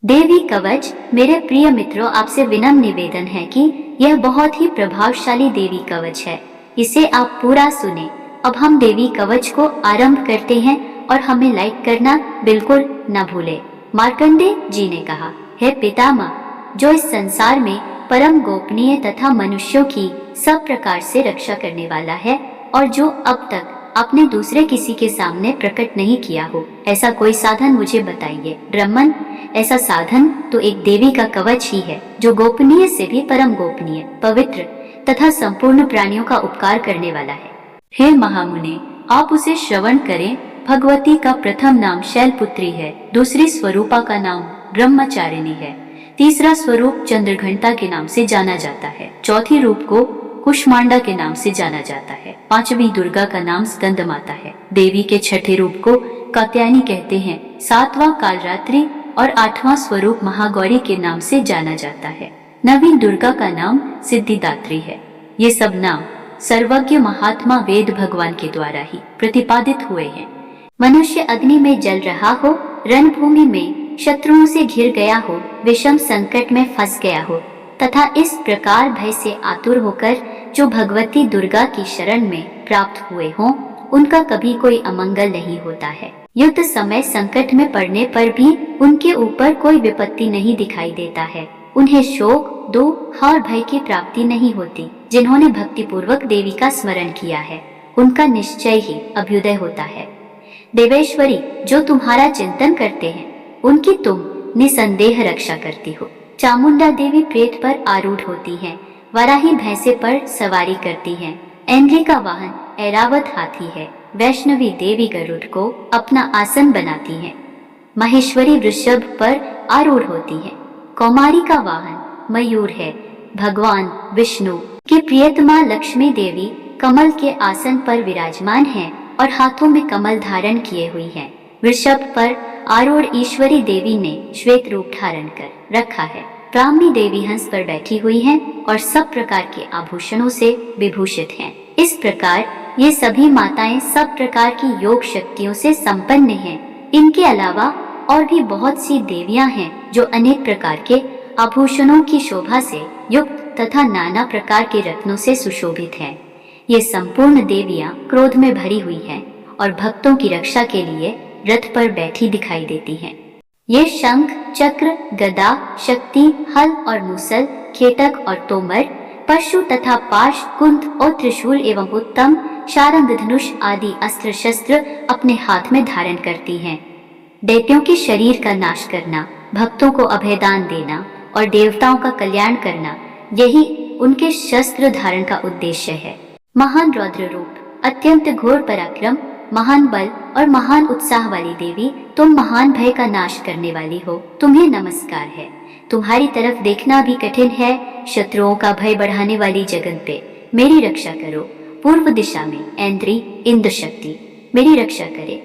देवी कवच। मेरे प्रिय मित्रों, आपसे विनम्र निवेदन है कि यह बहुत ही प्रभावशाली देवी कवच है, इसे आप पूरा सुने। अब हम देवी कवच को आरंभ करते हैं और हमें लाइक करना बिल्कुल न भूले। मार्कंडेय जी ने कहा, हे पितामह, जो इस संसार में परम गोपनीय तथा मनुष्यों की सब प्रकार से रक्षा करने वाला है और जो अब तक आपने दूसरे किसी के सामने प्रकट नहीं किया हो, ऐसा कोई साधन मुझे बताइए। ब्राह्मण, ऐसा साधन तो एक देवी का कवच ही है, जो गोपनीय से भी परम गोपनीय, पवित्र तथा संपूर्ण प्राणियों का उपकार करने वाला है। हे महामुने, आप उसे श्रवण करें। भगवती का प्रथम नाम शैलपुत्री है, दूसरी स्वरूपा का नाम ब्रह्मचारिणी है, तीसरा स्वरूप चंद्रघंटा के नाम से जाना जाता है, चौथी रूप को कुष्मांडा के नाम से जाना जाता है, पांचवी दुर्गा का नाम स्कंद माता है, देवी के छठे रूप को कात्यायनी कहते हैं, सातवां कालरात्रि और आठवां स्वरूप महागौरी के नाम से जाना जाता है, नवीं दुर्गा का नाम सिद्धिदात्री है। ये सब नाम सर्वज्ञ महात्मा वेद भगवान के द्वारा ही प्रतिपादित हुए हैं। मनुष्य अग्नि में जल रहा हो, रणभूमि में शत्रुओं से घिर गया हो, विषम संकट में फंस गया हो तथा इस प्रकार भय से आतुर होकर जो भगवती दुर्गा की शरण में प्राप्त हुए हों, उनका कभी कोई अमंगल नहीं होता है। युद्ध समय संकट में पड़ने पर भी उनके ऊपर कोई विपत्ति नहीं दिखाई देता है। उन्हें शोक, दुख और भय की प्राप्ति नहीं होती। जिन्होंने भक्ति पूर्वक देवी का स्मरण किया है, उनका निश्चय ही अभ्युदय होता है। देवेश्वरी, जो तुम्हारा चिंतन करते हैं, उनकी तुम निसंदेह रक्षा करती हो। चामुंडा देवी प्रेत पर आरूढ़ होती हैं, वराही भैंसे पर सवारी करती हैं, ऐन्द्री का वाहन ऐरावत हाथी है, वैष्णवी देवी गरुड़ को अपना आसन बनाती हैं, महेश्वरी वृषभ पर आरूढ़ होती है, कौमारी का वाहन मयूर है, भगवान विष्णु की प्रियतमा लक्ष्मी देवी कमल के आसन पर विराजमान हैं और हाथों में कमल धारण किए हुई हैं। वृषभ पर आरूढ़ ईश्वरी देवी ने श्वेत रूप धारण कर रखा है। ब्राह्मी देवी हंस पर बैठी हुई हैं और सब प्रकार के आभूषणों से विभूषित हैं। इस प्रकार ये सभी माताएं सब प्रकार की योग शक्तियों से संपन्न हैं। इनके अलावा और भी बहुत सी देवियां हैं जो अनेक प्रकार के आभूषणों की शोभा से युक्त तथा नाना प्रकार के रत्नों से सुशोभित हैं। ये संपूर्ण देवियां क्रोध में भरी हुई हैं और भक्तों की रक्षा के लिए रथ पर बैठी दिखाई देती हैं। ये शंख, चक्र, गदा, शक्ति, हल और मुसल, खेटक और तोमर, पशु तथा पाश, कुंद और त्रिशूल एवं उत्तम शारंग, धनुष आदि अस्त्र शस्त्र अपने हाथ में धारण करती हैं। दैत्यों के शरीर का नाश करना, भक्तों को अभयदान देना और देवताओं का कल्याण करना, यही उनके शस्त्र धारण का उद्देश्य है। महान रौद्र रूप, अत्यंत घोर पराक्रम, महान बल और महान उत्साह वाली देवी, तुम महान भय का नाश करने वाली हो। तुम्हें नमस्कार है। तुम्हारी तरफ देखना भी कठिन है। शत्रुओं का भय बढ़ाने वाली जगत पे मेरी रक्षा करो। पूर्व दिशा में ऐन्द्री इंद्र शक्ति मेरी रक्षा करे।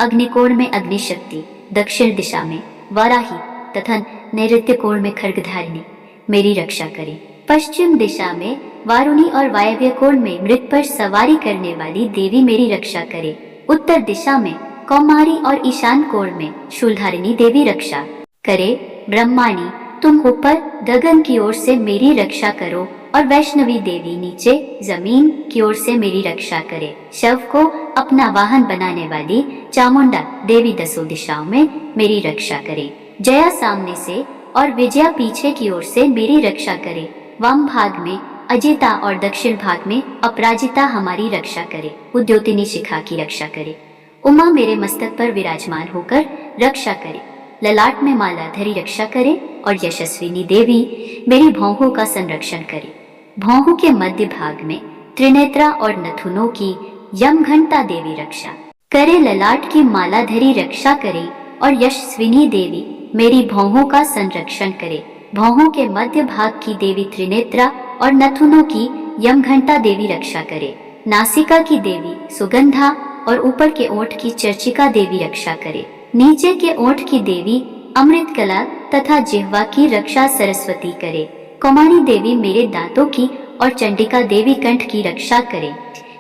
अग्निकोण में अग्नि शक्ति, दक्षिण दिशा में वाराही तथा नैऋत्य कोण में खड्गधारिणी मेरी रक्षा करे। पश्चिम दिशा में वारुणी और वायव्य कोण में मृत पर सवारी करने वाली देवी मेरी रक्षा करे। उत्तर दिशा में कौमारी और ईशान कोण में शूलधारिणी देवी रक्षा करे। ब्रह्माणी, तुम ऊपर गगन की ओर से मेरी रक्षा करो और वैष्णवी देवी नीचे जमीन की ओर से मेरी रक्षा करे। शव को अपना वाहन बनाने वाली चामुंडा देवी दसों दिशाओं में मेरी रक्षा करे। जया सामने से और विजया पीछे की ओर से मेरी रक्षा करे। वाम भाग में अजिता और दक्षिण भाग में अपराजिता हमारी रक्षा करे। उद्योतिनी शिखा की रक्षा करे। उमा मेरे मस्तक पर विराजमान होकर रक्षा करे। ललाट में माला धरी रक्षा करे और यशस्विनी देवी मेरी भौहों का संरक्षण करे। भौहों के मध्य भाग में त्रिनेत्रा और नथुनों की यमघंटा देवी रक्षा करे। ललाट की माला धरी रक्षा करे और यशस्विनी देवी मेरी भौहों का संरक्षण करे। भौहों के मध्य भाग की देवी त्रिनेत्रा और नथुनों की यमघंटा देवी रक्षा करे। नासिका की देवी सुगंधा और ऊपर के ओठ की चर्चिका देवी रक्षा करे। नीचे के ओठ की देवी अमृत कला तथा जिह्वा की रक्षा सरस्वती करे। कौमारी देवी मेरे दांतों की और चंडिका देवी कंठ की रक्षा करे।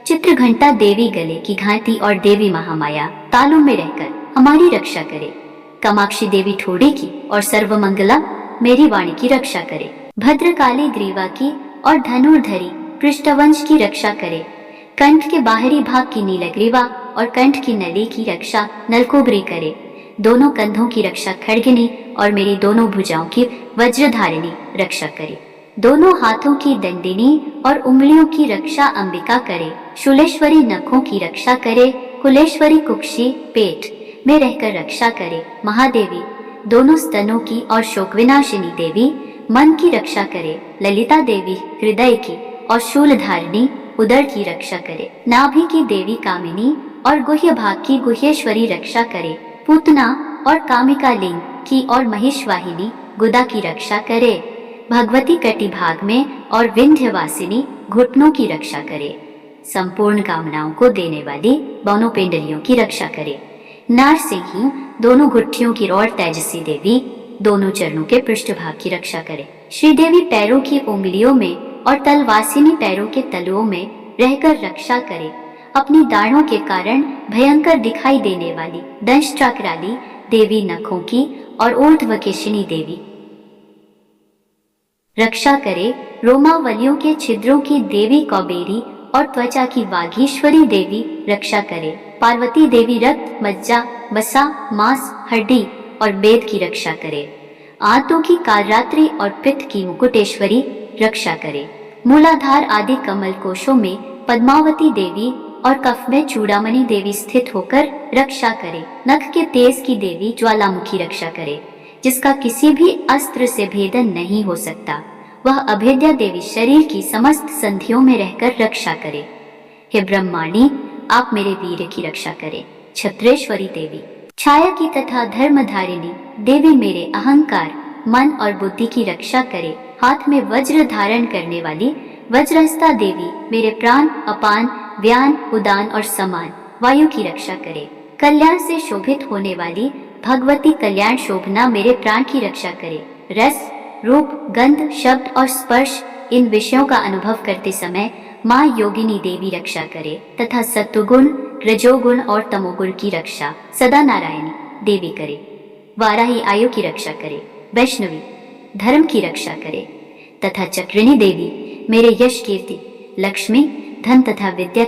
चित्रघंटा देवी गले की घाटी और देवी महामाया तालू में रहकर हमारी रक्षा करे। कामाक्षी देवी ठोड़ी की और सर्वमंगला मेरी वाणी की रक्षा करे। भद्रकाली ग्रीवा की और धनुर्धरी पृष्ठवंश की रक्षा करे। कंठ के बाहरी भाग की नीलग्रीवा और कंठ की नली की रक्षा नलकोबरी करे। दोनों कंधों की रक्षा खड्गिनी और मेरी दोनों भुजाओं की वज्रधारिणी रक्षा करे। दोनों हाथों की दंडिनी और उंगलियों की रक्षा अंबिका करे। शूलेश्वरी नखों की रक्षा करे। कुलेश्वरी कुक्षी पेट में रहकर रक्षा करे। महादेवी दोनों स्तनों की और शोकविनाशिनी देवी मन की रक्षा करे। ललिता देवी हृदय की और शूलधारिणी उदर की रक्षा करे। नाभि की देवी कामिनी और गुह्य भाग की गुह्येश्वरी रक्षा करे। पूतना और कामिका लिंग की और महिषवाहिनी गुदा की रक्षा करे। भगवती कटि भाग में और विंध्यवासिनी घुटनों की रक्षा करे। संपूर्ण कामनाओं को देने वाली दोनों पेंडलियों की रक्षा करे। नारसिंही दोनों गुठियों की और तेजस्वी देवी दोनों चरणों के पृष्ठभाग की रक्षा करे। श्रीदेवी पैरों की उंगलियों में और तलवासिनी पैरों के तलुओं में रहकर रक्षा करे। अपनी दाढ़ों के कारण भयंकर दिखाई देने वाली दंष्ट्राकराली देवी नखों की और ऊर्ध्वकेशिनी देवी रक्षा करे। रोमावलियों के छिद्रों की देवी कौबेरी और त्वचा की वाघीश्वरी देवी रक्षा करे। पार्वती देवी रक्त मज्जा वसा मांस हड्डी और बेद की रक्षा करे। आंतों की कालरात्रि और पित्त की मुकुटेश्वरी रक्षा करे। मूलाधार आदि कमल कोशों में पद्मावती देवी और कफ में चूड़ामणि देवी स्थित होकर रक्षा करे। नख के तेज की देवी ज्वालामुखी रक्षा करे, जिसका किसी भी अस्त्र से भेदन नहीं हो सकता। वह अभेद्या देवी शरीर की समस्त संधियों में रहकर रक्षा करे। हे ब्रह्माणी, आप मेरे वीर की रक्षा करें। छत्रेश्वरी देवी छाया की तथा धर्मधारिणी देवी मेरे अहंकार मन और बुद्धि की रक्षा करे। हाथ में वज्र धारण करने वाली वज्रहस्ता देवी मेरे प्राण अपान व्यान उदान और समान वायु की रक्षा करे। कल्याण से शोभित होने वाली भगवती कल्याण शोभना मेरे प्राण की रक्षा करे। रस रूप गंध शब्द और स्पर्श इन विषयों का अनुभव करते समय माँ योगिनी देवी रक्षा करे तथा सत्वगुण रजोगुण और तमोगुण की रक्षा सदा नारायणी देवी करे। वाराही आयु की रक्षा करे। वैष्णवी धर्म की रक्षा करे तथा चक्रिणी देवी मेरे यश कीर्ति लक्ष्मी धन तथा विद्या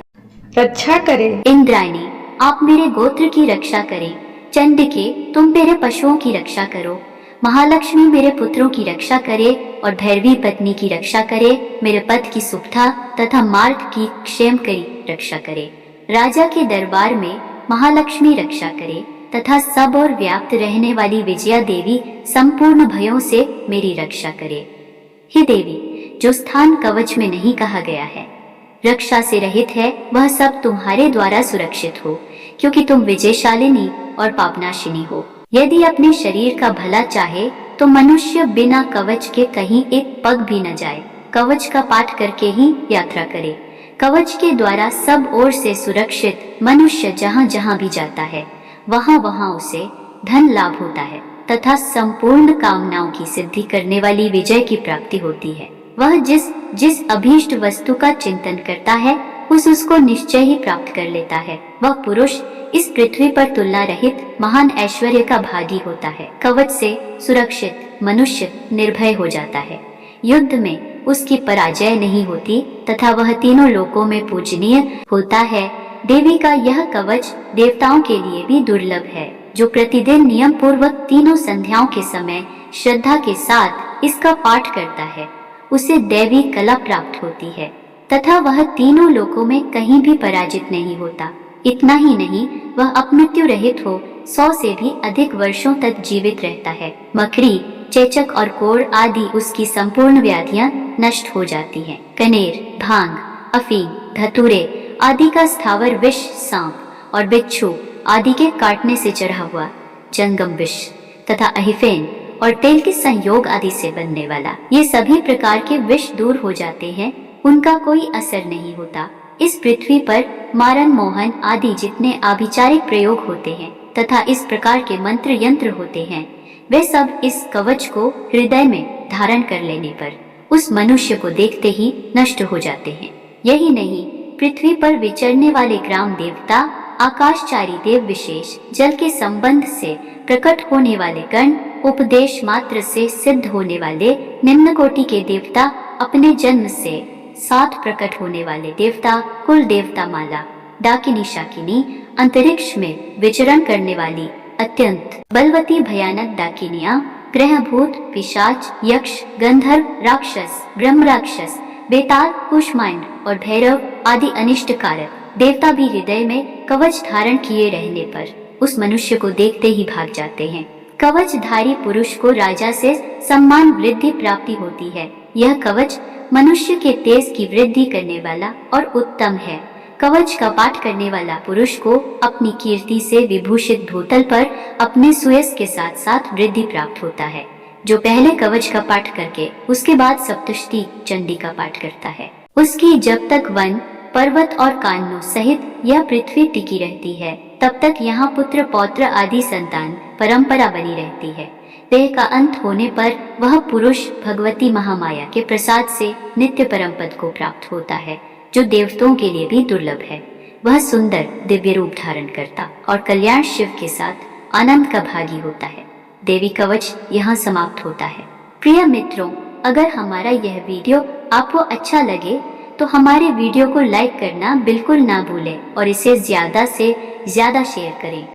रक्षा करे। इंद्रायणी आप मेरे गोत्र की रक्षा करें। चंडिके तुम मेरे पशुओं की रक्षा करो। महालक्ष्मी मेरे पुत्रों की रक्षा करे और भैरवी पत्नी की रक्षा करे। मेरे पद की सुखता तथा मार्ग की क्षेमकरी रक्षा करे। राजा के दरबार में महालक्ष्मी रक्षा करे तथा सब और व्याप्त रहने वाली विजया देवी संपूर्ण भयों से मेरी रक्षा करे। हे देवी, जो स्थान कवच में नहीं कहा गया है, रक्षा से रहित है, वह सब तुम्हारे द्वारा सुरक्षित हो, क्योंकि तुम विजयशालिनी और पापनाशिनी हो। यदि अपने शरीर का भला चाहे तो मनुष्य बिना कवच के कहीं एक पग भी न जाए। कवच का पाठ करके ही यात्रा करे। कवच के द्वारा सब ओर से सुरक्षित मनुष्य जहाँ जहाँ भी जाता है, वहाँ वहाँ उसे धन लाभ होता है तथा संपूर्ण कामनाओं की सिद्धि करने वाली विजय की प्राप्ति होती है। वह जिस अभीष्ट वस्तु का चिंतन करता है उसको निश्चय ही प्राप्त कर लेता है। वह पुरुष इस पृथ्वी पर तुलना रहित महान ऐश्वर्य का भागी होता है। कवच से सुरक्षित मनुष्य निर्भय हो जाता है। युद्ध में उसकी पराजय नहीं होती तथा वह तीनों लोकों में पूजनीय होता है। देवी का यह कवच देवताओं के लिए भी दुर्लभ है। जो प्रतिदिन नियम पूर्वक तीनों संध्याओं के समय श्रद्धा के साथ इसका पाठ करता है, उसे दैवी कला प्राप्त होती है तथा वह तीनों लोकों में कहीं भी पराजित नहीं होता। इतना ही नहीं, वह अपमृत्यु रहित हो 100 से भी अधिक वर्षों तक जीवित रहता है। मकड़ी चेचक और कोढ़ आदि उसकी संपूर्ण व्याधियां नष्ट हो जाती हैं। कनेर भांग अफीम धतूरे आदि का स्थावर विष सांप और बिच्छू आदि के काटने से चढ़ा हुआ जंगम विष तथा अहिफेन और तेल के संयोग आदि से बनने वाला ये सभी प्रकार के विष दूर हो जाते हैं, उनका कोई असर नहीं होता। इस पृथ्वी पर मारन मोहन आदि जितने आभिचारिक प्रयोग होते हैं तथा इस प्रकार के मंत्र यंत्र होते हैं, वे सब इस कवच को हृदय में धारण कर लेने पर उस मनुष्य को देखते ही नष्ट हो जाते हैं। यही नहीं, पृथ्वी पर विचरने वाले ग्राम देवता आकाशचारी देव विशेष जल के संबंध से प्रकट होने वाले गण, उपदेश मात्र से सिद्ध होने वाले निम्न कोटि के देवता, अपने जन्म से साथ प्रकट होने वाले देवता, कुल देवता माला, डाकिनी शाकिनी, अंतरिक्ष में विचरण करने वाली अत्यंत बलवती भयानक डाकिनियां, ग्रहभूत, पिशाच, यक्ष, गंधर्व, राक्षस, ब्रह्म राक्षस, बेताल, कुष्मांड और भैरव आदि अनिष्ट कारक देवता भी हृदय में कवच धारण किए रहने पर उस मनुष्य को देखते ही भाग जाते हैं। कवचधारी पुरुष को राजा से सम्मान वृद्धि प्राप्ति होती है। यह कवच मनुष्य के तेज की वृद्धि करने वाला और उत्तम है। कवच का पाठ करने वाला पुरुष को अपनी कीर्ति से विभूषित भूतल पर अपने सुयश के साथ साथ वृद्धि प्राप्त होता है। जो पहले कवच का पाठ करके उसके बाद सप्तशती चंडी का पाठ करता है, उसकी जब तक वन, पर्वत और कानों सहित यह पृथ्वी टिकी रहती है, तब तक यहाँ पुत्र पौत्र आदि संतान परंपरा बनी रहती है। देह का अंत होने पर वह पुरुष भगवती महामाया के प्रसाद से नित्य परम पद को प्राप्त होता है, जो देवताओं के लिए भी दुर्लभ है। वह सुंदर दिव्य रूप धारण करता और कल्याण शिव के साथ आनंद का भागी होता है। देवी कवच यहाँ समाप्त होता है। प्रिय मित्रों, अगर हमारा यह वीडियो आपको अच्छा लगे तो हमारे वीडियो को लाइक करना बिल्कुल ना भूलें और इसे ज़्यादा से ज़्यादा शेयर करें।